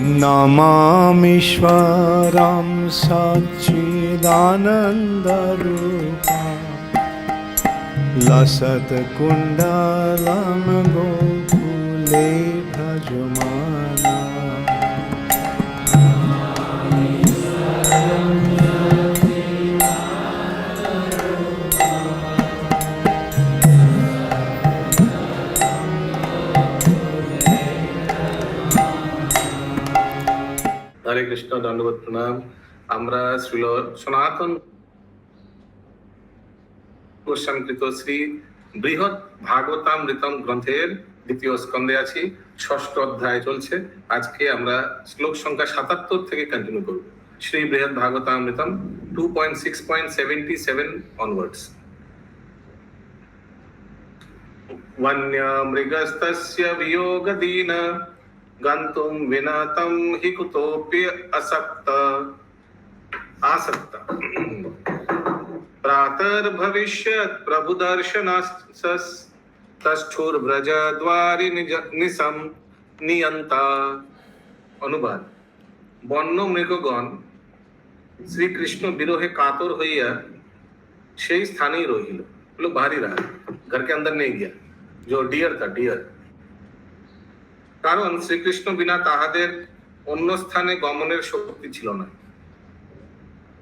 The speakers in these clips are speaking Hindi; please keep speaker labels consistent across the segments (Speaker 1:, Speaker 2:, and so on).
Speaker 1: नमामीश्वरं सच्चिदानन्दरूपं लसत्कुण्डलं गोकुले भजमाना।
Speaker 2: हरे कृष्ण, दंडवत प्रणाम। আমরা শ্রীল সনাতন গোস্বামীকৃত শ্রী বৃহৎ ভাগবতামৃতম গ্রন্থের দ্বিতীয় স্কন্ধে আছি, ষষ্ঠ অধ্যায় চলছে। আজকে আমরা শ্লোক সংখ্যা ৭৭ থেকে কন্টিনিউ করব। শ্রী বৃহৎ ভাগবতামৃতম 2.6.77 অনওয়ার্ডস। वन्य मृगस्तस्य वियोगदीन गन्तुं विनतं हि कुतोऽपि आसक्त प्रातर्भविष्यत् प्रभुदर्शनस्तस्थुर्व्रजद्वारि निसं नियन्ता। অনুবাদ: বন্য মৃগগণ শ্রীকৃষ্ণ বিরহে কাতর হইয়া সেই স্থানেই রহিল। लोग बाहर ही रहा, घर के अंदर नहीं गया। जो डियर था, डियर, কারণ শ্রীকৃষ্ণ বিনা তাহাদের অন্য স্থানে গমনের শক্তি ছিল না।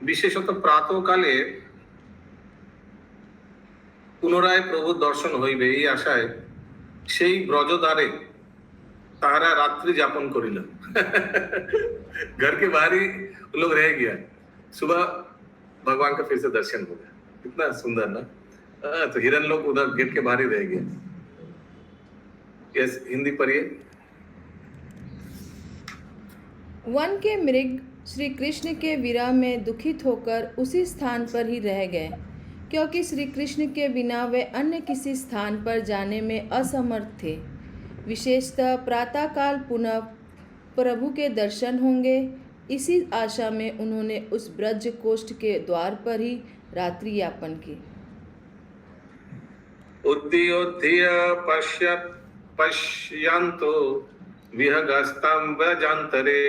Speaker 2: বিশেষত প্রাতঃকালে পুনরায় প্রভুর দর্শন হইবে এই আশায় সেই ব্রজদ্বারে তাহারা রাত্রি যাপন করিল। घर के बाहर ही लोग रह गया, सुबह भगवान का फिर से दर्शन हो गया। कितना सुंदर ना। तो हिरन लोग उधर गेट के बाहर ही रह गए। यस, हिंदी पढ़िए।
Speaker 3: वन के मृग श्री कृष्ण के विरह में दुखित होकर उसी स्थान पर ही रह गए, क्योंकि श्री कृष्ण के बिना वे अन्य किसी स्थान पर जाने में असमर्थ थे। विशेषतः प्रातःकाल पुनः प्रभु के दर्शन होंगे, इसी आशा में उन्होंने उस ब्रज कोष्ठ के द्वार पर ही रात्रि यापन की।
Speaker 2: उद्योध्य पश्यन्तो विहगस्तं व्रजान्तरे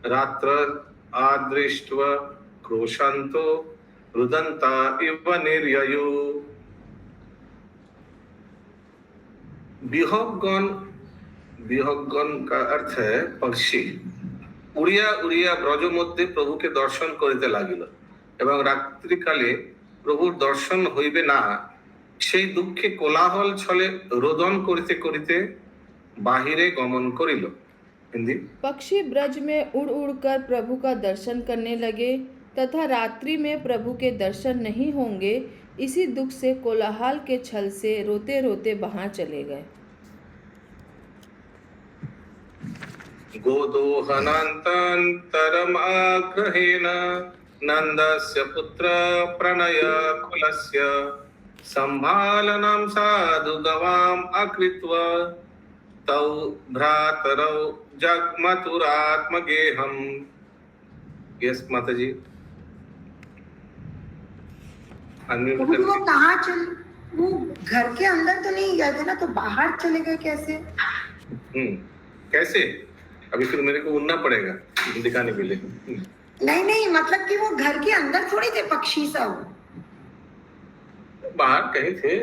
Speaker 2: रात्र आदृष्ट्वा क्रोशन्तो रुदन्ता इव निर्ययु। বিহগগণ का अर्थ है पक्षी। उड़िया उड़िया ব্রজ মধ্যে প্রভুকে দর্শন করিতে লাগিল এবং রাত্রিকালে প্রভুর দর্শন হইবে না সেই দুঃখে কোলাহল ছলে রোদন করিতে করিতে बाहिरे गमन करिल। हिंदी:
Speaker 3: पक्षी ब्रज में उड़ उड़कर प्रभु का दर्शन करने लगे तथा रात्रि में प्रभु के दर्शन नहीं होंगे, इसी दुख से कोलाहल के छल से रोते रोते बाहर चले गए।
Speaker 2: गोदोहनान्तरम् आग्रहेण नन्दस्य पुत्र प्रणय कुलस्य सम्भालनं साधु गवाम् अकृत्वा तौ भ्रातरौ जगमतुरात्मगेहम्। यस माता जी।
Speaker 4: वो कहाँ चल, वो घर के अंदर तो नहीं गए थे ना, तो बाहर चले गए कैसे?
Speaker 2: कैसे? अभी फिर मेरे को उड़ना पड़ेगा दिखाने के लिए।
Speaker 4: नहीं नहीं, मतलब कि वो घर के अंदर थोड़ी थे पक्षी सब,
Speaker 2: बाहर कहीं थे,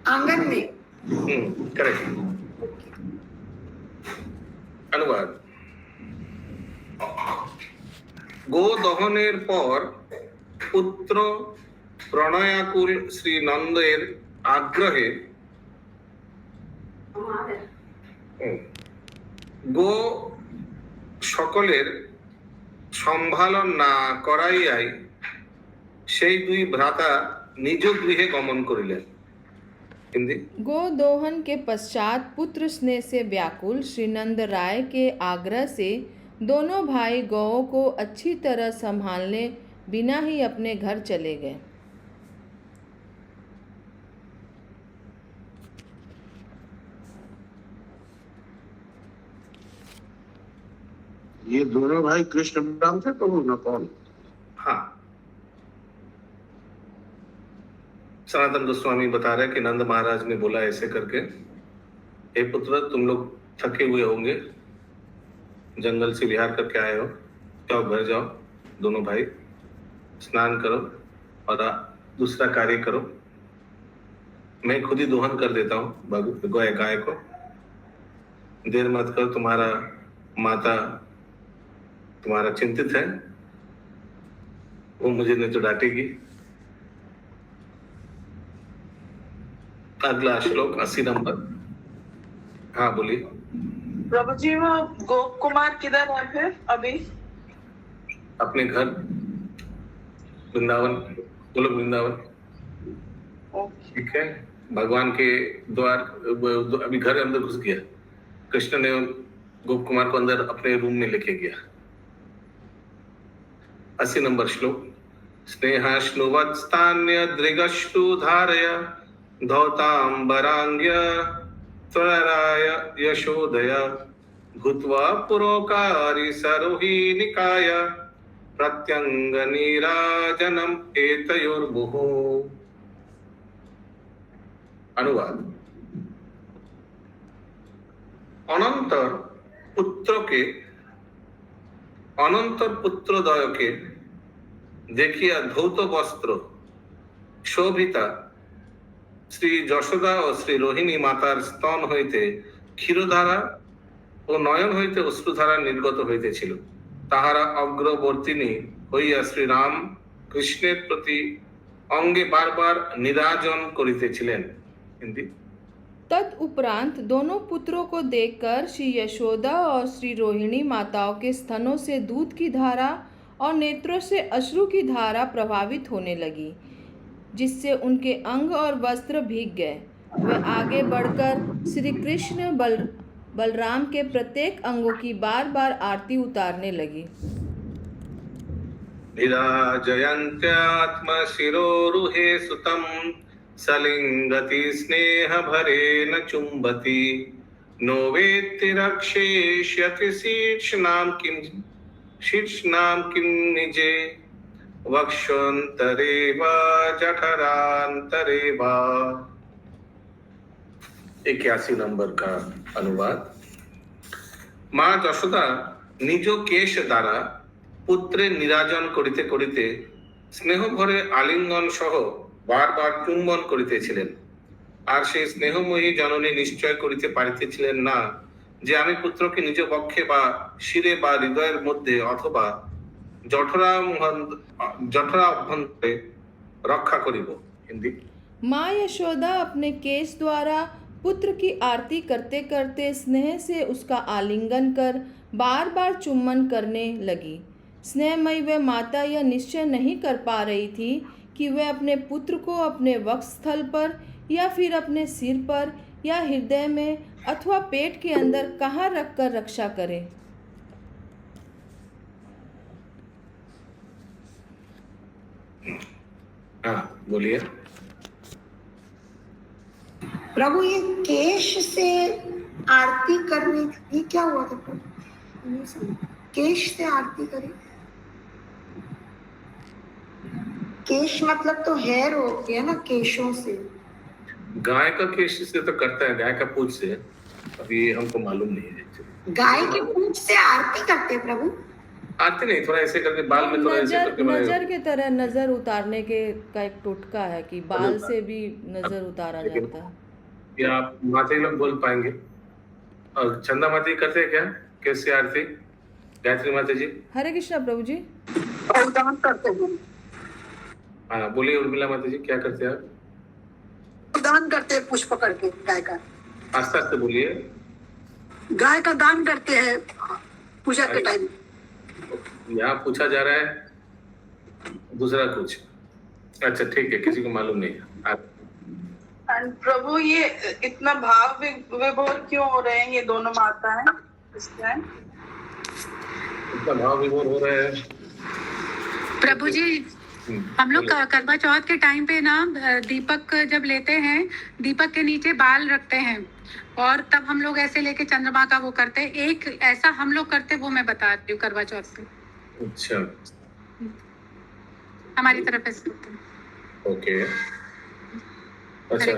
Speaker 4: आंगन में।
Speaker 2: करेक्ट। अनुवाद: गो दहनेर पर पुत्र প্রণয়াকুল শ্রী নন্দের আগ্রহে গো সকলের সম্ভালন না করাইয়াই সেই দুই ভ্রাতা নিজ গৃহে গমন করিলেন। हिंदी:
Speaker 3: गो दोहन के पश्चात पुत्र स्नेह से व्याकुल श्री नंद राय के आग्रह से दोनों भाई गौओं को अच्छी तरह संभालने बिना ही अपने घर चले गए।
Speaker 5: ये दोनों भाई कृष्ण बलराम थे प्रभु न कौन?
Speaker 2: हाँ, सनातन गोस्वामी बता रहे कि नंद महाराज ने बोला ऐसे करके, हे पुत्र तुम लोग थके हुए होंगे, जंगल से विहार करके आए हो, जाओ घर जाओ, दोनों भाई स्नान करो और दूसरा कार्य करो। मैं खुद ही दोहन कर देता हूँ गाय को। देर मत करो, तुम्हारा माता तुम्हारा चिंतित है, वो मुझे नहीं तो डांटेगी। अगला श्लोक 80 नंबर। हाँ बोलिए।
Speaker 6: प्रभु जी, वो गोप कुमार किधर है फिर अभी?
Speaker 2: अपने घर वृंदावन, गोलोक वृंदावन। ठीक है, भगवान के द्वार अभी घर अंदर घुस गया। कृष्ण ने गोप कुमार को अंदर अपने रूम में लेके गया। 80 नंबर श्लोक। स्नेहाश्नुवत्स्तान्य दृगश्रु धारय धौतांबरांग्य त्वराय यशोदया भूत्वा पुरोकारी सरोहिनिकाय प्रत्यंग नीराजनम एतयोर्मुहुः। अनुवाद। अनंतर पुत्रद्वय के देखिया धौत वस्त्र शोभिता श्री যশোদা ও শ্রী রোহিণী মাতার স্তন হইতে ক্ষীরধারা ও নয়ন হইতে অশ্রুধারা নির্গত হইতেছিল। তাহারা অগ্রবর্তিনী হইয়া শ্রীরাম কৃষ্ণের প্রতি অঙ্গে বারবার নিরাজন করিতেছিলেন। हिंदी।
Speaker 3: तदुपरांत दोनों पुत्रों को देखकर श्री यशोदा और श्री रोहिणी माताओं के स्तनों से दूध की धारा और नेत्रों से अश्रु की धारा प्रभावित होने लगी, जिससे उनके अंग और वस्त्र भीग गए। वे आगे बढ़कर श्री कृष्ण बलराम के प्रत्येक अंगों की बार बार आरती उतारने लगी।
Speaker 2: विराजयन्त्यात्म शिरोरुहे सुतं सलिंगति स्नेह भरेण चुंबती नो वेत्ति रक्षेष्यति शीर्षनाम किं निजे वक्षोन्तरे वा जठरान्तरे वा। 81 नंबर का अनुवाद। মা যশোদা নিজ কেশ দ্বারা পুত্রের নিরাজন করিতে করিতে স্নেহ ভরে আলিঙ্গন সহ বারবার চুম্বন করিতেছিলেন। আর সেই স্নেহময়ী জননী নিশ্চয় করিতে পারিতেছিলেন না যে আমি পুত্রকে নিজ পক্ষে বা শিরে বা হৃদয়ের মধ্যে অথবা জঠরা অভ্যন্তরে रक्षा करिब। हिंदी।
Speaker 3: माँ यशोदा अपने केश द्वारा पुत्र की आरती करते करते स्नेह से उसका आलिंगन कर बार बार चुम्बन करने लगी। स्नेहमयी वह माता यह निश्चय नहीं कर पा रही थी कि वह अपने पुत्र को अपने वक्षस्थल पर या फिर अपने सिर पर या हृदय में अथवा पेट के अंदर कहाँ रखकर रक्षा करे।
Speaker 2: हाँ बोलिए।
Speaker 4: प्रभु ये केश से आरती करने ये क्या हुआ था प्रभु? केश से आरती करे, केश मतलब तो हेयर हो गया ना, केशों से।
Speaker 2: गाय का केश से तो करता है, गाय का पूंछ से। अभी हमको मालूम नहीं है।
Speaker 4: गाय के पूंछ से आरती करते हैं प्रभु?
Speaker 2: आरती नहीं, थोड़ा ऐसे करके बाल में थोड़ा ऐसे करके
Speaker 3: नजर के तरह नजर उतारने के का एक टोटका है कि बाल से भी नजर उतारा जाता है।
Speaker 2: या आप माता लोग बोल पाएंगे? और चंदा माता जी करते हैं क्या कैसे आरती? गायत्री माता जी।
Speaker 3: हरे कृष्णा प्रभु जी।
Speaker 6: दान करते हैं।
Speaker 2: हाँ बोलिए उर्मिला माता जी, क्या करते हैं आप?
Speaker 7: दान करते हैं पुष्प करके गाय का।
Speaker 2: आस्ते आस्ते बोलिए।
Speaker 7: गाय का दान करते हैं पूजा के टाइम।
Speaker 2: यहाँ पूछा जा रहा है दूसरा कुछ। अच्छा ठीक है, किसी को मालूम नहीं है।
Speaker 6: प्रभु ये इतना भाव विभोर क्यों हो रहे हैं ये दोनों माताएं इस टाइम?
Speaker 2: इतना भाव विभोर हो रहा है
Speaker 8: प्रभु जी। हम लोग करवा चौथ के टाइम पे ना दीपक जब लेते हैं, दीपक के नीचे बाल रखते हैं और तब हम लोग ऐसे लेके चंद्रमा का वो करते हैं। एक ऐसा हम लोग करते, वो मैं बता रही हूँ करवा चौथ पे।
Speaker 2: अच्छा
Speaker 8: हमारी तरफ ऐसे होता है।
Speaker 2: ओके। अच्छा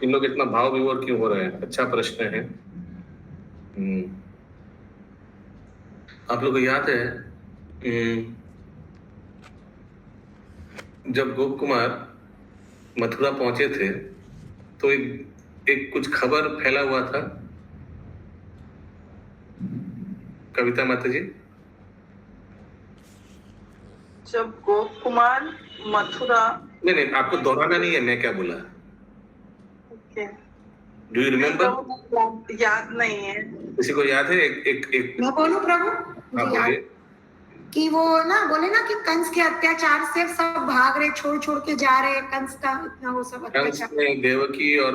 Speaker 2: इन लोग इतना भाव विभोर क्यों हो रहे हैं? अच्छा प्रश्न है। आप लोग को याद है जब गोप कुमार मथुरा पहुंचे थे तो एक कुछ खबर फैला हुआ था, कविता माता जी।
Speaker 6: जब गोप कुमार मथुरा,
Speaker 2: नहीं आपको दोहराना नहीं है मैं क्या बोला। Do you remember?
Speaker 6: याद नहीं है।
Speaker 2: किसी को याद है? एक
Speaker 4: मैं बोलूं प्रभु?
Speaker 2: हाँ
Speaker 4: मुझे याद
Speaker 2: बोलिए।
Speaker 4: कि वो ना बोले ना कि कंस के अत्याचार से सब भाग रहे, छोड़ के जा रहे, कंस का इतना वो सब
Speaker 2: कंस
Speaker 4: अत्याचार,
Speaker 2: ने देवकी और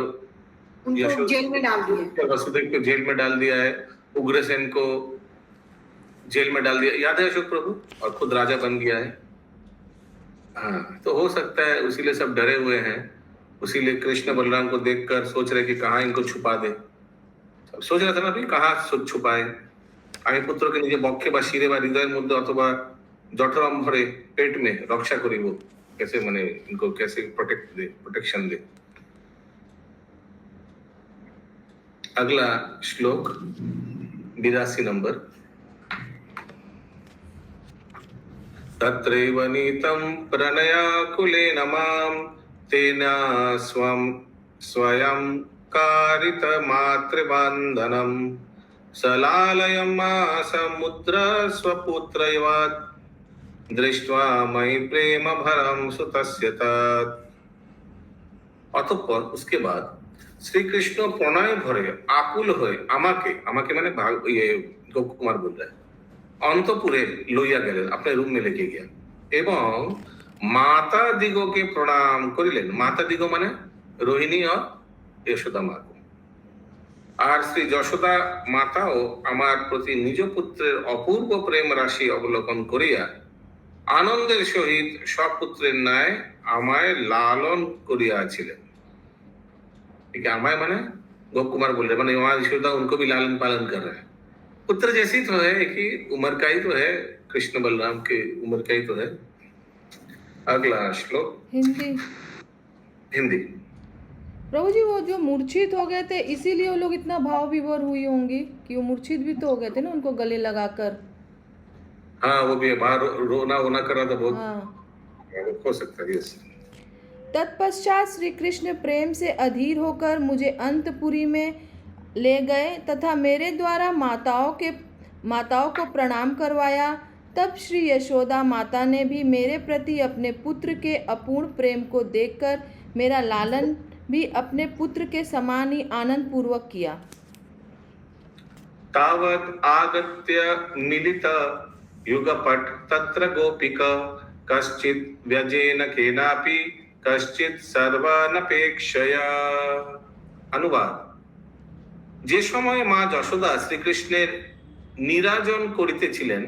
Speaker 4: उनको जेल में डाल दिया,
Speaker 2: वसुदेव को जेल में डाल दिया है, उग्रसेन को जेल में डाल दिया, याद है अशोक प्रभु? और खुद राजा बन गया है। हाँ, तो हो सकता है उसीलिए सब डरे हुए हैं, उसीलिए कृष्ण बलराम को देखकर सोच रहे कि कहाँ इनको छुपा दे। सोच रहा था ना भी कहाँ छुपाए, আমি পুত্রকে নিজে বক্ষে বা শিরে বা হৃদয়ের মধ্যে অথবা জঠরম্ভরে पेट में रक्षा करी, वो कैसे माने इनको कैसे प्रोटेक्शन दे। अगला श्लोक 82 नंबर। तत्रैव नीतं प्रणयाकुलेन मां तेन स्वयं कारितमातृबन्धनं सलालयमासमुद्र स्वपुत्रैवात् दृष्ट्वा मयि प्रेम भरम सुतस्य तत्। অতঃপর उसके बाद শ্রীকৃষ্ণ প্রণয় ভরে আকুল হয়ে আমাকে মানে গোপ কুমার বল रहा है অন্তপুরে লইয়া গেলেন, আপনার রুম में लेके गया এবং মাতা দিগকে প্রণাম করিলেন। মাতা দিগ মানে রোহিণী और यशोदा মা। আর শ্রী যশোদা মাতাও আমার প্রতি নিজ পুত্রের অপূর্ব প্রেম রাশি অবলোকন করিয়া আনন্দের সহিত সপুত্রের ন্যায় আমায় লালন করিয়াছিলেন। ठीक है, আমায় মানে गोप कुमार बोल रहे, माने वहां यशोदा उनको भी लालन पालन कर रहा है। पुत्र जैसी तो है, एक ही उम्र का ही तो है, कृष्ण बलराम के उम्र का ही तो है। अगला श्लोक हिंदी।
Speaker 3: प्रभु जी, वो जो मूर्छित हो गए थे इसीलिए वो लोग इतना भाव विभोर हुई होंगी कि वो मूर्छित भी तो हो गए थे ना उनको गले लगाकर।
Speaker 2: हाँ, वो भी बाहर रोना वोना कर रहा था बहुत।
Speaker 3: हाँ।
Speaker 2: हो सकता है। यस।
Speaker 3: तत्पश्चात श्री कृष्ण प्रेम से अधीर होकर मुझे अंतपुरी में ले गए तथा मेरे द्वारा माताओं को प्रणाम करवाया। तब श्री यशोदा माता ने भी मेरे प्रति अपने पुत्र के अपूर्ण प्रेम को देखकर मेरा लालन भी अपने पुत्र के समान ही आनंद पूर्वक किया।
Speaker 2: तावत् आगत्य मिलित युगपट तत्र गोपिका कश्चित् व्यजेन केनापि कश्चित् सर्वानपेक्षया। अनुवाद। যে সময় মা যশোদা শ্রীকৃষ্ণের নিরাজন করিতেছিলেন,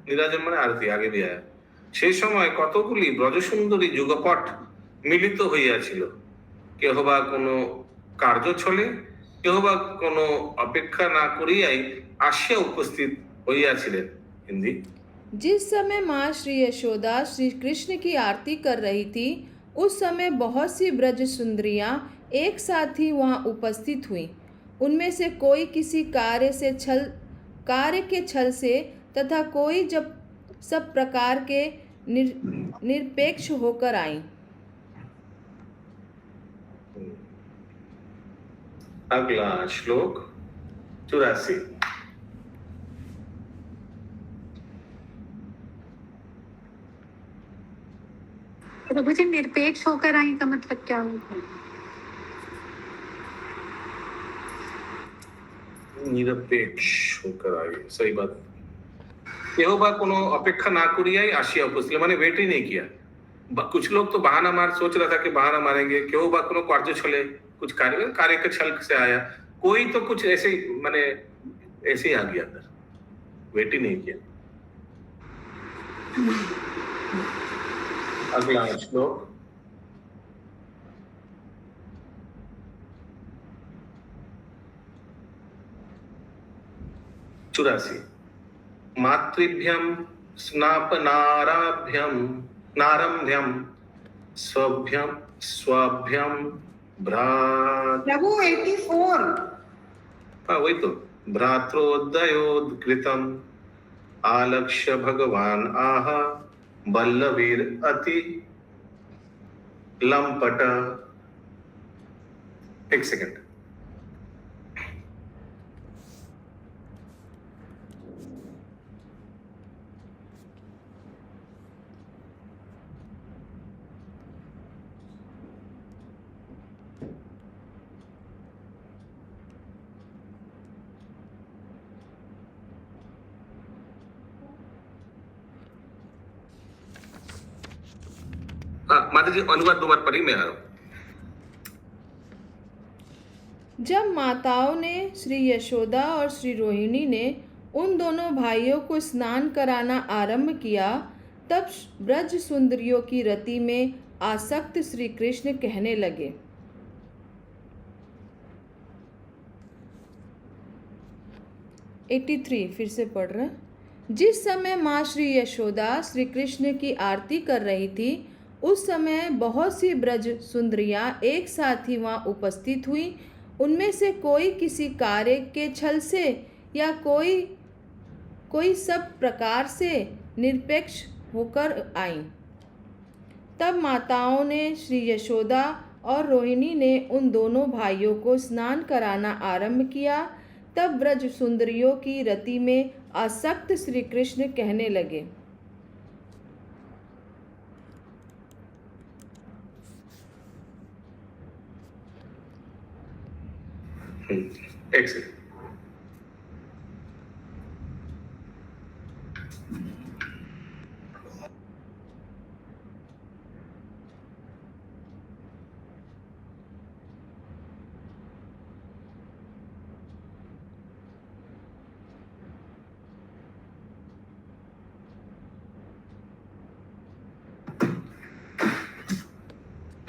Speaker 2: নিরাজন মানে আরতি আগে দিয়া, সেই সময় কতগুলি ব্রজসুন্দরী যুগপট মিলিত হইয়াছিল, কেহ বা কোনো কার্য ছলে, কেহ বা কোনো অপেক্ষা না করিয়াই আসিয়া উপস্থিত হইয়াছিলেন। हिंदी।
Speaker 3: जिस समय माँ श्री यशोदा श्री कृष्ण की आरती कर रही थी उस समय बहुत सी ब्रज सुंदरियाँ एक साथ ही वहाँ उपस्थित हुईं। उनमें से कोई किसी कार्य के छल से तथा कोई जब सब प्रकार के निरपेक्ष होकर आई।
Speaker 2: अगला श्लोक 84।
Speaker 8: प्रभु जी, निरपेक्ष होकर आई का मतलब क्या होगा?
Speaker 2: निरपेक्ष होकर आई, सही बात। केहो बा कोनो अपेक्षा ना करियाई आशिया उपस्थित, माने वेट ही नहीं किया। कुछ लोग तो बहाना मार सोच रहा था कि बहाना मारेंगे, केहो बा कोनो कार्य छले, कुछ कार्य के छल से आया, कोई तो कुछ ऐसे माने ऐसे ही आ गया अंदर, वेट ही नहीं किया। अगला श्लोक 84। मातृभ्यं नारम्भ्यं स्वभ्यं
Speaker 4: प्रभु 84।
Speaker 2: हाँ वही तो, भ्रात्रोदयोद्घृतं आलक्ष्य भगवान आह बल्लवीर अति लंपट। एक सेकंड। हाँ माता जी, अनुवाद दो बार पढ़ी, मैं आ रहा हूं।
Speaker 3: जब माताओं ने श्री यशोदा और श्री रोहिणी ने उन दोनों भाइयों को स्नान कराना आरंभ किया, तब ब्रज सुंदरियों की रति में आसक्त श्री कृष्ण कहने लगे। फिर से पढ़ रहे। जिस समय माँ श्री यशोदा श्री कृष्ण की आरती कर रही थी, उस समय बहुत सी ब्रज सुंदरियां एक साथ ही वहाँ उपस्थित हुई। उनमें से कोई किसी कार्य के छल से या कोई सब प्रकार से निरपेक्ष होकर आई। तब माताओं ने श्री यशोदा और रोहिणी ने उन दोनों भाइयों को स्नान कराना आरंभ किया। तब ब्रज सुंदरियों की रति में आसक्त श्री कृष्ण कहने लगे।
Speaker 2: एक सेकंड।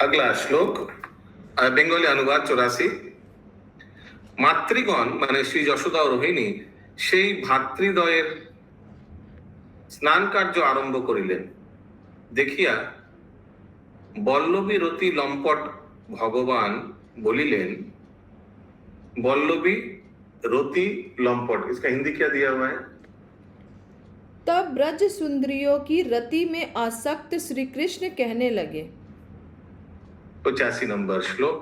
Speaker 2: अगला श्लोक बेंगली अनुवाद 84। मातृगण माने श्री यशोदा और रोहिणी সেই ভাতৃদ্বয়ের স্নান কার্য আরম্ভ করিলেন। দেখিয়া বল্লভী রতি লম্পট ভগবান বলিলেন। বল্লভী রতি लंपट, इसका हिंदी क्या दिया हुआ है?
Speaker 3: तब ब्रज सुंदरियों की रति में आसक्त श्री कृष्ण कहने लगे।
Speaker 2: 85 नंबर श्लोक।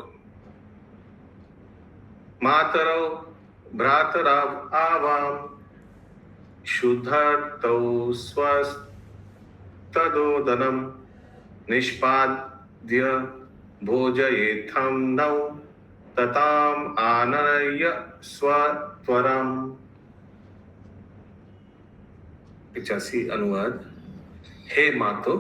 Speaker 2: मातरौ भ्रातरव आवाम शुद्धर्तौ स्वस्तदोदनम निष्पाद्य भोजयेथं नौ तताम आनरय स्वत्वरम। 85 अनुवाद। हे मातो,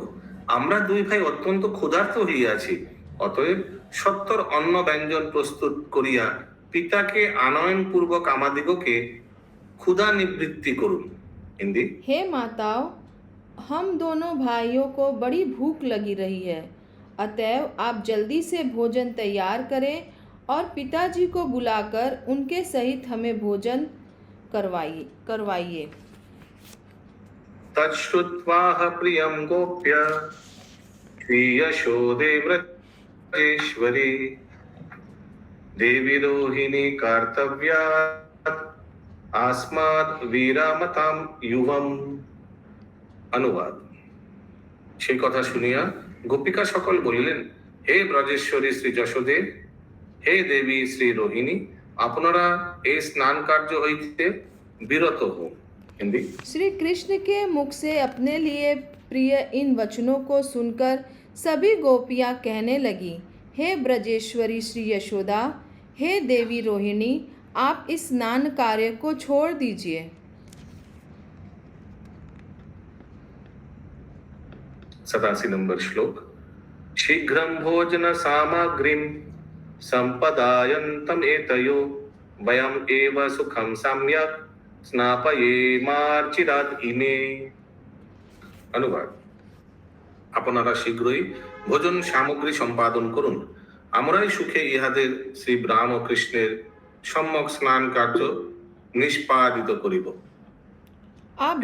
Speaker 2: আমরা দুই ভাই অত্যন্ত ক্ষুধার্ত হইয়াছি, অতএব সত্তর অন্ন ব্যঞ্জন প্রস্তুত করিয়া পিতাকে আনয়ন পূর্বক আমাদিগকে ক্ষুধা নিবৃत्ति করুন। हिंदी।
Speaker 3: हे माताओं, हम दोनों भाइयों को बड़ी भूख लगी रही है, अतएव आप जल्दी से भोजन तैयार करें और पिताजी को बुलाकर उनके सहित हमें भोजन करवाइए।
Speaker 2: तच्छ्रुत्वाह प्रियं गोप्य श्रीयशोदे व्रजेश्वरी देवी रोहिणी कर्तव्यात् आस्माद् वीरामतां युवम्। अनुवाद। সেই কথা শুনিয়া গোপিকা সকল বলিলেন, হে ব্রজেশ্বরী শ্রী যশোদে, হে দেবী শ্রী रोहिणी, আপনারা এই স্নান কার্য হইতে বিরত হন। हिंदी।
Speaker 3: श्री कृष्ण के मुख से अपने लिए प्रिय इन वचनों को सुनकर सभी गोपियां कहने लगी, हे ब्रजेश्वरी श्री यशोदा, हे देवी रोहिणी, आप इस स्नान कार्य को छोड़ दीजिए।
Speaker 2: 87 नंबर श्लोक। शीघ्रं भोजन सामग्रीं संपदायन्तम् एतयो वयम् एव सुखं सम्यक् স্নাপয়েমার্চিরাদ ইমে। অনুবাদ। আপনারা শীঘ্রই ভোজন সামগ্রী সম্পাদন করুন, আমরাই সুখে ইহাদের শ্রী রাম ও কৃষ্ণের সম্যক স্নান কার্য নিষ্পাদিত করিব।
Speaker 3: आप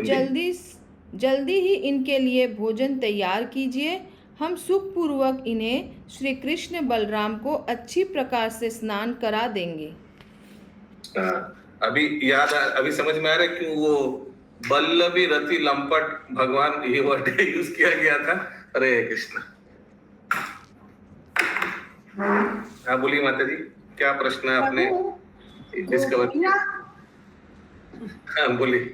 Speaker 3: जल्दी ही इनके लिए भोजन तैयार कीजिए। हम सुखपूर्वक इन्हें श्री कृष्ण बलराम को अच्छी प्रकार से स्नान करा देंगे।
Speaker 2: अभी समझ में आ रहा है क्यों वो बल्लभी रति लंपट भगवान ये वर्ड यूज किया गया था। हरे कृष्ण। हाँ बोलिए माता जी, क्या प्रश्न है आपने डिस्कवर किया? हाँ बोलिए।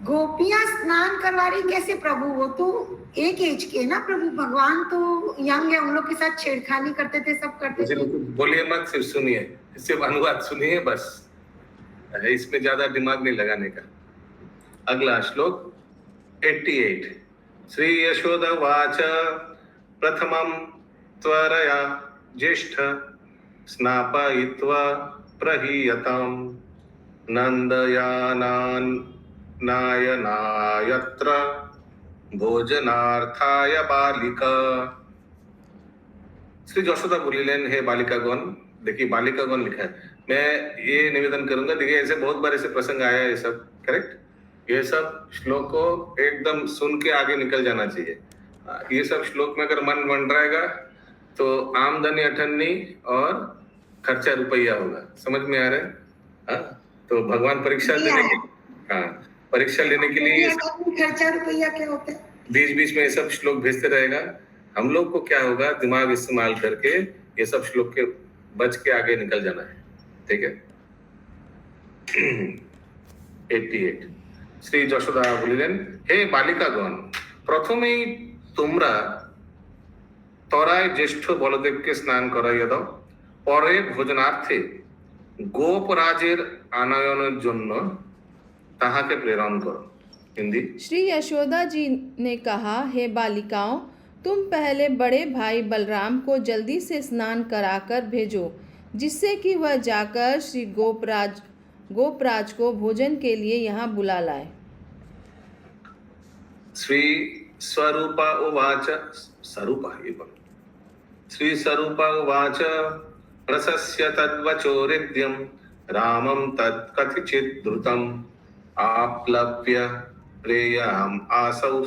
Speaker 4: गोपियां स्नान करवा रही कैसे प्रभु? वो तो एक एज के ना प्रभु, भगवान तो यंग है, उन लोग के साथ छेड़खानी करते थे, सब करते थे।
Speaker 2: बोलिए मत, सिर्फ सुनिए, सिर्फ अनुवाद सुनिए बस, इसमें ज्यादा दिमाग नहीं लगाने का। अगला श्लोक 88। श्री यशोदा वाच प्रथमं त्वरया ज्येष्ठ स्नापयित्वा प्रहीयताम् नंदयानान् नायनायत्र भोजनार्थाय बालिका। श्री यशोदा बोलिलेन, हे बालिकागण। देखिए बालिकागण लिखा है। मैं ये निवेदन करूंगा, देखिए ऐसे बहुत बार ऐसे प्रसंग आया है, ये सब करेक्ट। ये सब श्लोक को एकदम सुन के आगे निकल जाना चाहिए। ये सब श्लोक में अगर मन बन रहेगा तो आमदनी अठन्नी और खर्चा रुपया होगा। समझ में आ रहा है? हाँ, तो भगवान परीक्षा देने के, हाँ परीक्षा लेने के लिए
Speaker 4: खर्चा रुपया क्या होता है,
Speaker 2: बीच बीच में ये सब श्लोक भेजते रहेगा। हम लोग को क्या होगा, दिमाग इस्तेमाल करके ये सब श्लोक के बच के आगे निकल जाना है, ठीक है। 88 श्री যশোদা বলিলেন, হে বালিকাগণ, প্রথমেই তোমরা তরায় জ্যেষ্ঠ বলদেবকে স্নান করাইয়া দাও, পরে ভোজনার্থে গোপরাজের আনয়নের জন্য তাহাকে প্রেরণ করো। हिंदी।
Speaker 3: श्री यशोदा जी ने कहा, हे बालिकाओं, तुम पहले बड़े भाई बलराम को जल्दी से स्नान कराकर भेजो, जिससे कि वह जाकर श्री गोपराज को भोजन के लिए यहाँ बुला लाए।
Speaker 2: श्री स्वरूपा उवाच, स्वरूपा ये बोलो, श्री स्वरूपा उवाच प्रशस्य तद्वचो हृद्यं रामं तत्कथिचित् द्रुतम् आप्लव्य प्रेयम् आसौ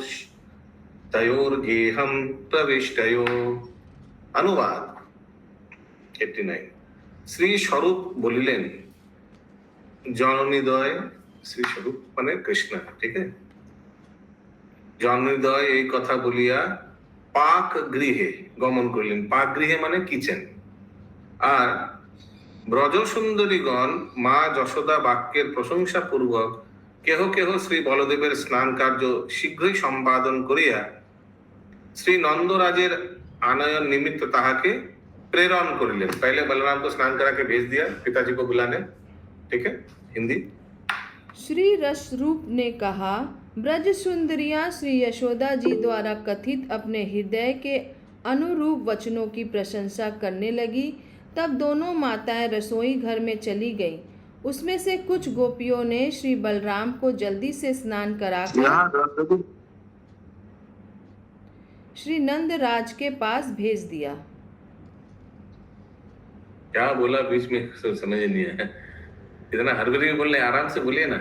Speaker 2: तयोर्गेहं प्रविष्टयो। अनुवाद 89। श्री स्वरूप बोलिलेन, জননীদয়, শ্রী স্বরূপ মানে কৃষ্ণ, ঠিক আছে। জননীদয় এই কথা বলিয়া পাক গৃহে গমন করিলেন। পাক গৃহে মানে কিচেন। আর ব্রজ সুন্দরীগণ মা যশোদা বাক্যের প্রশংসা পূর্বক কেহ কেহ শ্রী বলদেবের স্নান কার্য শীঘ্রই সম্পাদন করিয়া শ্রী नंदराजेर आनयन निमित्त ताहाके प्रेरण करिलेन। पहले बलराम को स्नान करा के भेज दिया पिताजी को बुलाने, ठीक है। हिंदी।
Speaker 3: श्री रसरूप ने कहा, ब्रज सुंदरियां श्री यशोदा जी द्वारा कथित अपने हृदय के अनुरूप वचनों की प्रशंसा करने लगी। तब दोनों माताएं रसोई घर में चली गईं। उसमें से कुछ गोपियों ने श्री बलराम को जल्दी से स्नान कराकर श्री नंदराज के पास भेज दिया।
Speaker 2: क्या बोला बीच में समझ नहीं आया। इतना हड़बड़ी में बोल रहे, आराम से बोलिए ना।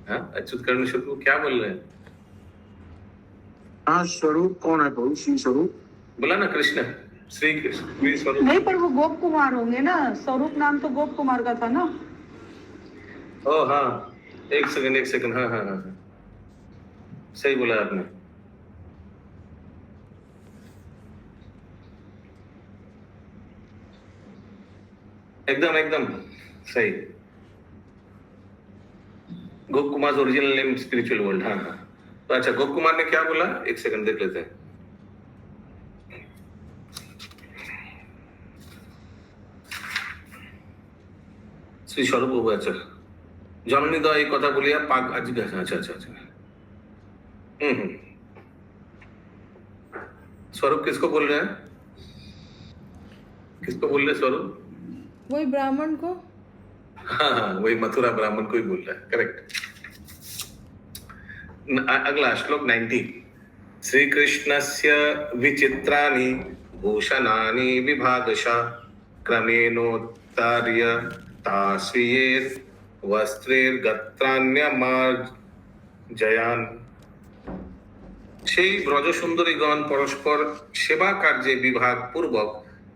Speaker 2: हाँ, अच्युत कर्ण शुरू क्या बोल रहे हैं?
Speaker 5: हाँ, स्वरूप कौन है प्रभु? श्री स्वरूप
Speaker 2: बोला ना, कृष्ण, श्री कृष्ण, श्री स्वरूप।
Speaker 7: नहीं, पर वो गोप कुमार होंगे ना, स्वरूप नाम तो गोप कुमार का था ना।
Speaker 2: ओ हाँ, एक सेकंड, हाँ हाँ हाँ, सही बोला आपने। एकदम सही। Gop Kumar original name spiritual world. हाँ हाँ, तो अच्छा गोप कुमार ने क्या बोला, एक सेकंड देख लेते हैं। श्री स्वरूप, अच्छा जननी दा एक कथा बोलिया पाक आज। अच्छा स्वरूप किसको बोल रहे हैं? किसको बोल रहे स्वरूप?
Speaker 3: वही ब्राह्मण को।
Speaker 2: हाँ, वही मथुरा ब्राह्मण को ही बोल रहा है, करेक्ट। अगला श्लोक 90। श्री कृष्णस्य विचित्राणि भूषणानि विभागशः क्रमेणोत्तार्य तास्वीयैर् वस्त्रैर्गत्राण्यमार्जयान्। সেই ব্রজ সুন্দরীগণ পরস্পর সেবা কার্যে বিভাগ পূর্বক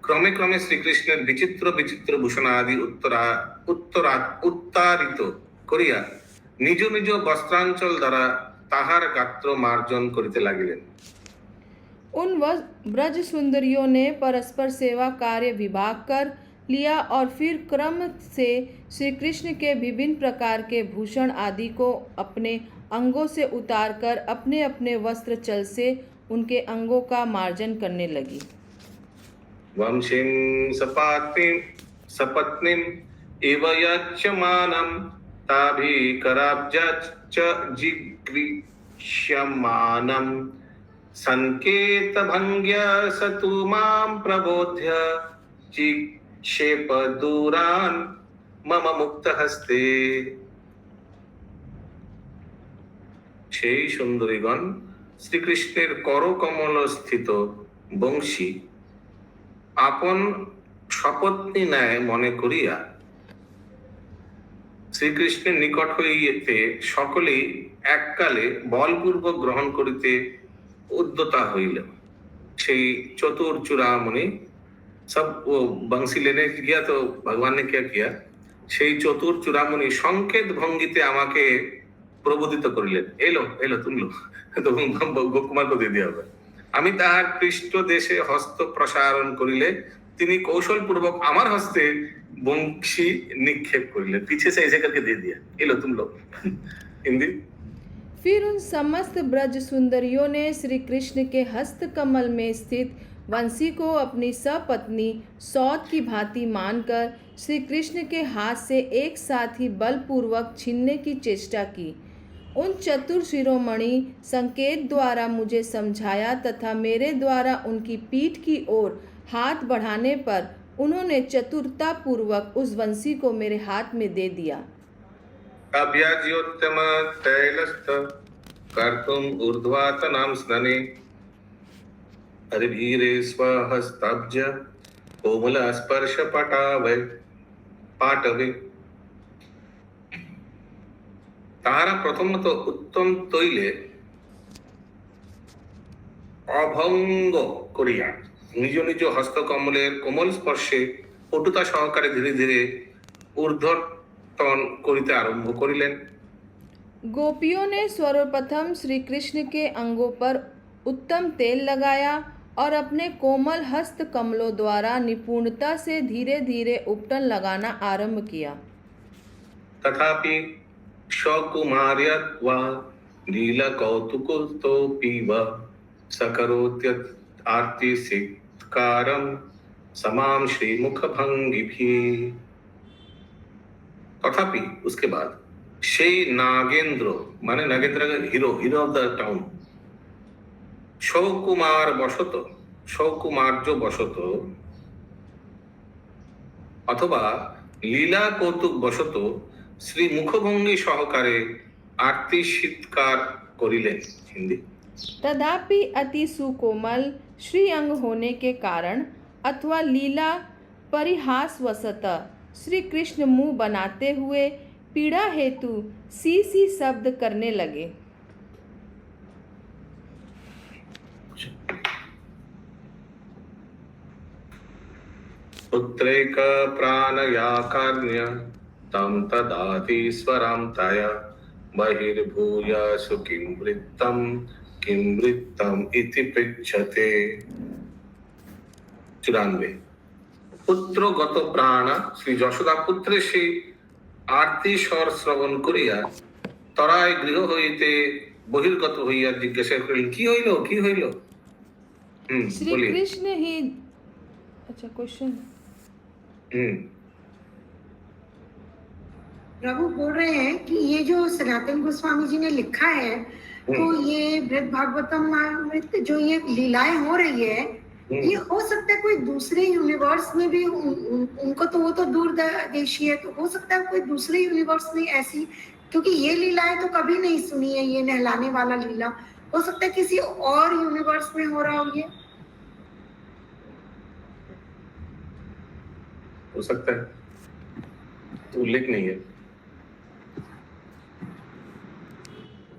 Speaker 2: ক্রমে ক্রমে শ্রীকৃষ্ণের বিচিত্র বিচিত্র ভূষণ আদি উত্তারিত করিয়া নিজ নিজ বস্ত্রাঞ্চল দ্বারা তাহার গাত্র মার্জন করিতে লাগিলেন।
Speaker 3: उन ब्रज सुंदरियों ने परस्पर सेवा कार्य विभाग कर लिया और फिर क्रम से श्री कृष्ण के विभिन्न प्रकार के भूषण आदि को अपने अंगों से उतारकर अपने अपने वस्त्र चल से उनके अंगों का मार्जन करने लगी।
Speaker 2: वंशीं सपत्नीम एव यच्यमानं ताभिकराब्जाच्च जिगृह्यमानं संकेतभङ्ग्या स तु मां प्रबोध्य चिक्षेप दूरान् मम मुक्तहस्ते। সেই সুন্দরীগণ শ্রীকৃষ্ণের করকমল স্থিত বংশী আপন সপত্নী ন্যায় মনে করিয়া শ্রীকৃষ্ণের নিকট হইতে সকলেই এককালে বলপূর্বক গ্রহণ করিতে उद्यता हईल। সেই चतुर चूड़ामणि सब वो बंसी लेने गया तो भगवान ने क्या किया, সেই চতুর চূড়ামণি সংকেত ভঙ্গিতে আমাকে প্রবোধিত করিলেন, এলো এলো তুমি লো, তখন গোকুমারকে দিয়ে দেওয়া হবে। আমি তাহার পৃষ্ঠ দেশে হস্ত প্রসারণ করিলে তিনি কৌশল পূর্বক আমার হস্তে বংশী নিক্ষেপ করিলেন, पीछे से ऐसे करके दे दिया, एलो तुम लो। हिंदी।
Speaker 3: फिर उन समस्त ब्रज सुंदरियों ने श्री कृष्ण के हस्त कमल में स्थित वंशी को अपनी सपत्नी सौत की भांति मानकर श्री कृष्ण के हाथ से एक साथ ही बलपूर्वक छीनने की चेष्टा की। उन चतुर शिरोमणि संकेत द्वारा मुझे समझाया तथा मेरे द्वारा उनकी पीठ की ओर हाथ बढ़ाने पर उन्होंने चतुरता पूर्वक उस वंशी को मेरे हाथ में दे दिया।
Speaker 2: अभ्याज्योत्तम तैलस्थ कर्तुम् ऊर्ध्वातनां स्नने हरिभीरे स्वहस्ताब्ज कोमल स्पर्श पाटवे। তাহারা প্রথমত উত্তম তৈলে অভঙ্গ করিয়া নিজ নিজ হস্তকমলের কোমল স্পর্শে পটুতা সহকারে ধীরে ধীরে ঊর্ধ্বতন করিতে আরম্ভ করিলেন।
Speaker 3: गोपियों ने सर्वप्रथम श्री कृष्ण के अंगों पर उत्तम तेल लगाया और अपने कोमल हस्त कमलों द्वारा निपुणता से धीरे धीरे उपटन लगाना आरंभ किया।
Speaker 2: तथापि स्वकुमार्यत्वा लीला कौतुकोऽपि वा सकरोत्यत् आर्तिसिक्कारं समां श्रीमुखभंगिभिः। तथापि उसके बाद সেই নাগেন্দ্র মানে Nagendra hero of the town সৌকুমার্য বশত অথবা লীলা কৌতুক বশত শ্রী মুখভঙ্গি সহকারে आरती शीतकार करिलेन। हिंदी।
Speaker 3: तथापि अति सुकोमल श्री अंग होने के कारण अथवा लीला परिहासवशतः श्री कृष्ण मुंह बनाते हुए पीड़ा हेतु सी सी शब्द करने लगे।
Speaker 2: पुत्रैक प्राणयाकार्ण्य तं तदातीश्वरां तया बहिर्भूय किं वृत्तम् इति पृच्छते। 94। पुत्रगत प्राण श्री যশোদা পুত্রে সেই আরতি স্বর শ্রবণ করিয়া তরায় গৃহ হইতে বহির্গত হইয়া জিজ্ঞাসা করিলেন, কি হইল কি হইল।
Speaker 3: श्री कृष्ण ही अच्छा क्वेश्चन।
Speaker 4: प्रभु बोल रहे हैं कि ये जो सनातन गोस्वामी जी ने लिखा है तो ये बृहद भागवतम में जो ये लीलाएं हो रही है ये हो सकता है कोई दूसरे यूनिवर्स में भी उनको तो वो तो दूरदेशी है, तो हो सकता है कोई दूसरे यूनिवर्स में ऐसी, क्योंकि ये लीलाएं तो कभी नहीं सुनी है, ये नहलाने वाला लीला हो सकता है किसी और यूनिवर्स में हो रहा हो। ये
Speaker 2: हो सकता है, तो उल्लेख नहीं है।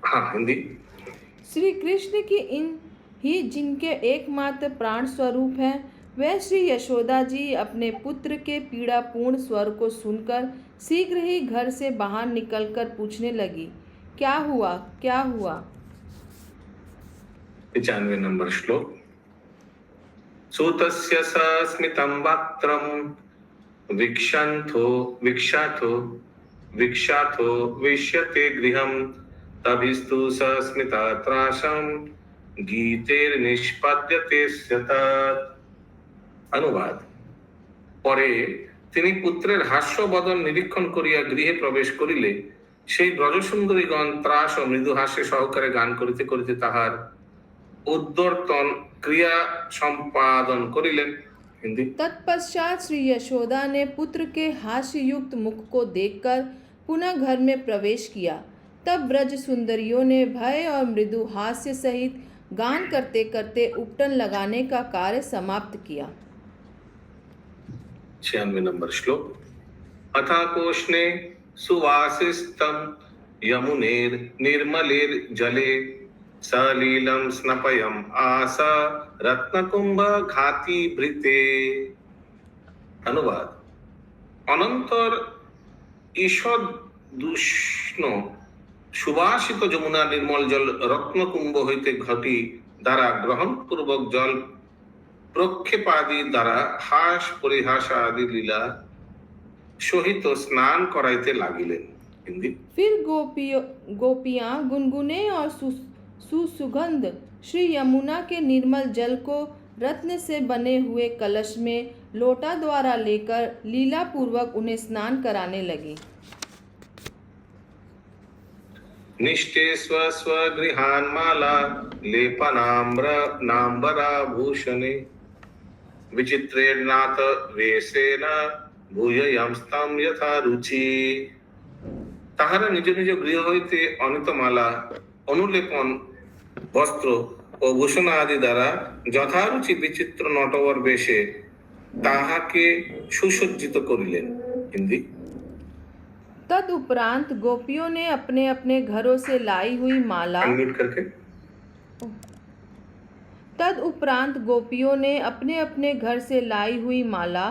Speaker 2: हाँ, हिंदी।
Speaker 3: श्री कृष्ण की इन ही जिनके एकमात्र प्राण स्वरूप है वह श्री यशोदा जी अपने पुत्र के पीड़ापूर्ण स्वर को सुनकर शीघ्र ही घर से बाहर निकलकर पूछने लगी, क्या हुआ, क्या हुआ?
Speaker 2: 95 नंबर श्लोक। सूतस्य सस्मितं वक्त्रं वीक्षाथो विष्यते गृहं तभिस्तु सस्मिता त्रासं गीतेर्निष्पद्यते तत्। অনুবাদ। পরে তিনি পুত্রের হাস্যবদন নিরীক্ষণ করিয়া গৃহে প্রবেশ করিলে সেই ব্রজসুন্দরীগণ ত্রাস ও মৃদু হাস্যে সহকারে গান করিতে করিতে তাহার উদ্যর্তন ক্রিয়া সম্পাদন করিলেন। हिंदी।
Speaker 3: तत्पश्चात श्री यशोदा ने पुत्र के हास्य युक्त मुख को देखकर पुनः घर में प्रवेश किया। तब ब्रज सुंदरियों ने भय और मृदु हास्य सहित गान करते करते उपटन लगाने का कार्य समाप्त किया।
Speaker 2: 96 नंबर श्लोक। अथा कोष्णे सुवासिस्तं यमुनेर निर्मलेर जले सलीलं स्नपयम् आसा रत्नकुंभ घाती भृते। अनुवाद। অনন্তর ঈষদ দূষ্ণ সুবাসিত যমুনা নির্মল জল রত্নকুম্ভ হইতে ঘটি দ্বারা গ্রহণ পূর্বক জল প্রক্ষেপাদি দ্বারা হাস পরিহাস আদি লীলা সহিত স্নান कराइते लागिलेन। हिंदी।
Speaker 3: फिर गोपियां गुनगुने और सुसुगंध श्री यमुना के निर्मल जल को रत्न से बने हुए कलश में लोटा द्वारा लेकर लीला पूर्वक उन्हें स्नान कराने लगी।
Speaker 2: निष्ठे स्वगृहान् माला लेपनाम्बराभूषणे विचित्रेणात वेशेन भूययांस्तं यथा रुचि। তাহারা নিজ নিজ গৃহ হইতে অনিতমালা অনুলেপন বস্ত্র ও ভূষণ আদি দ্বারা যথারুচি বিচিত্র নটবর বেশে তাহাকে সুসজ্জিত করিলেন। हिंदी।
Speaker 3: तदुपरांत गोपियों ने अपने अपने घरों से लाई हुई माला
Speaker 2: अनम्यूट करके।
Speaker 3: तदुपरांत गोपियों ने अपने अपने घर से लाई हुई माला,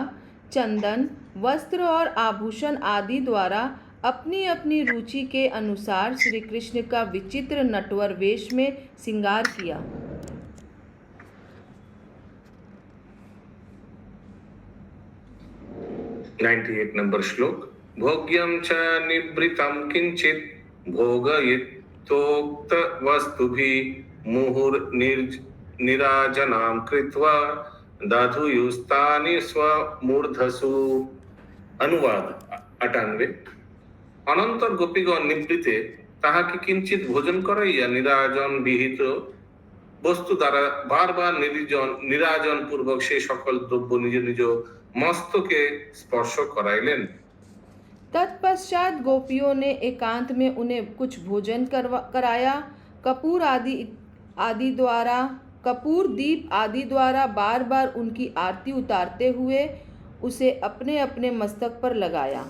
Speaker 3: चंदन, वस्त्र और आभूषण आदि द्वारा अपनी अपनी रुचि के अनुसार श्री कृष्ण का विचित्र नटवर वेश में श्रृंगार किया।
Speaker 2: 98 नंबर श्लोक। भोग्यं च निवृतं किंचित भोगयितोक्त वस्तुभिः मुहुर्निराजनां कृत्वा दधुयुस्तानि स्वमूर्धसु। अनुवाद। 98। অনন্তর গোপীগণ নিবৃতে তাহাকে কিঞ্চিত ভোজন করাইয়া নিরাজন বিহিত বস্তু দ্বারা বারবার নিরাজন পূর্বক সেই সকল দ্রব্য নিজ নিজ मस्तके स्पर्श कराइलेन।
Speaker 3: तत्पश्चात गोपियों ने एकांत में उन्हें कुछ भोजन कराया। कपूर दीप आदि द्वारा बार बार उनकी आरती उतारते हुए उसे अपने अपने मस्तक पर लगाया।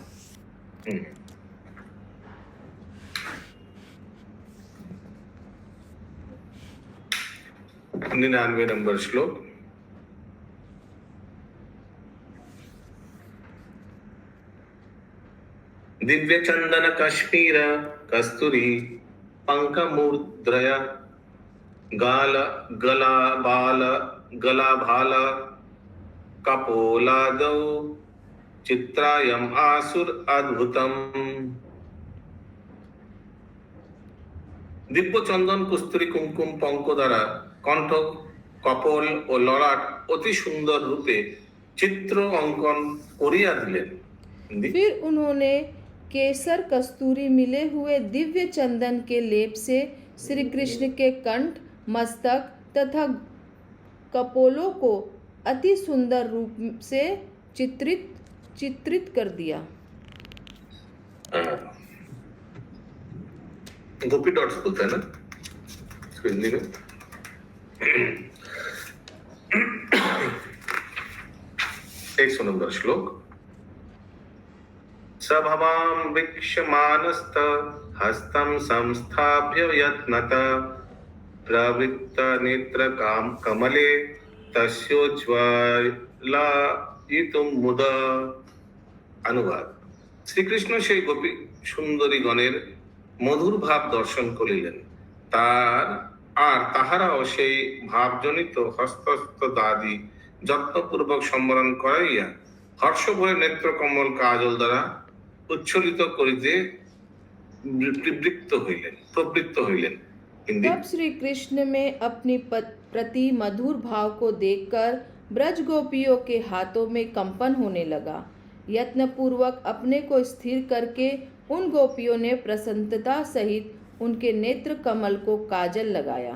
Speaker 2: 99 नंबर श्लोक। दिव्य चंदन कश्मीर कस्तूरी पंकमूर्ध्रय गला भाल कपोलादौ चित्रायम आसुर अद्भुतम। दिव्य चंदन कस्तूरी कुमकुम पंक द्वारा कंठ कपोल और ललाट अति सुंदर रूपे चित्र अंकन करिया दिलेन।
Speaker 3: फिर उन्होंने केसर कस्तूरी मिले हुए दिव्य चंदन के लेप से श्री कृष्ण के कंठ, मस्तक तथा कपोलों को अति सुंदर रूप से चित्रित कर दिया।
Speaker 2: गोपी डॉट्स बोलते हैं ना हिंदी में। 100 नंबर श्लोक। सभवां वीक्ष्यमानस्त हस्तं संस्थाप्य यत्नत प्रवृत्त नेत्र कमले तस्योज्ज्वल লায়িতুম মুদা। অনুবাদ: শ্রীকৃষ্ণ সেই গোপী সুন্দরী গণের মধুর ভাব দর্শন করিলেন, তাহারাও সেই ভাবজনিত হস্তস্থ দাদি যত্নপূর্বক সম্বরণ করাইয়া হর্ষ ভরে নেত্র কমল কাজল দ্বারা উচ্ছলিত করিতে প্রবৃত্ত হইলেন। हिंदी।
Speaker 3: तब श्री कृष्ण में अपनी प्रति मधुर भाव को देखकर ब्रज गोपियों के हाथों में कंपन होने लगा। यत्नपूर्वक अपने को स्थिर करके उन गोपियों ने प्रसन्नता सहित उनके नेत्र कमल को काजल लगाया।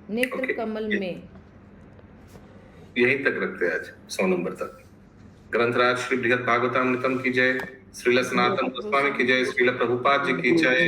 Speaker 3: नेत्र कमल में
Speaker 2: यहीं तक रखते हैं आज 100 नंबर तक। ग्रंथराज श्री बृहद भागवतामृतम की जय, श्रील सनातन गोस्वामी की जय, श्रील प्रभुपाद जी की जय।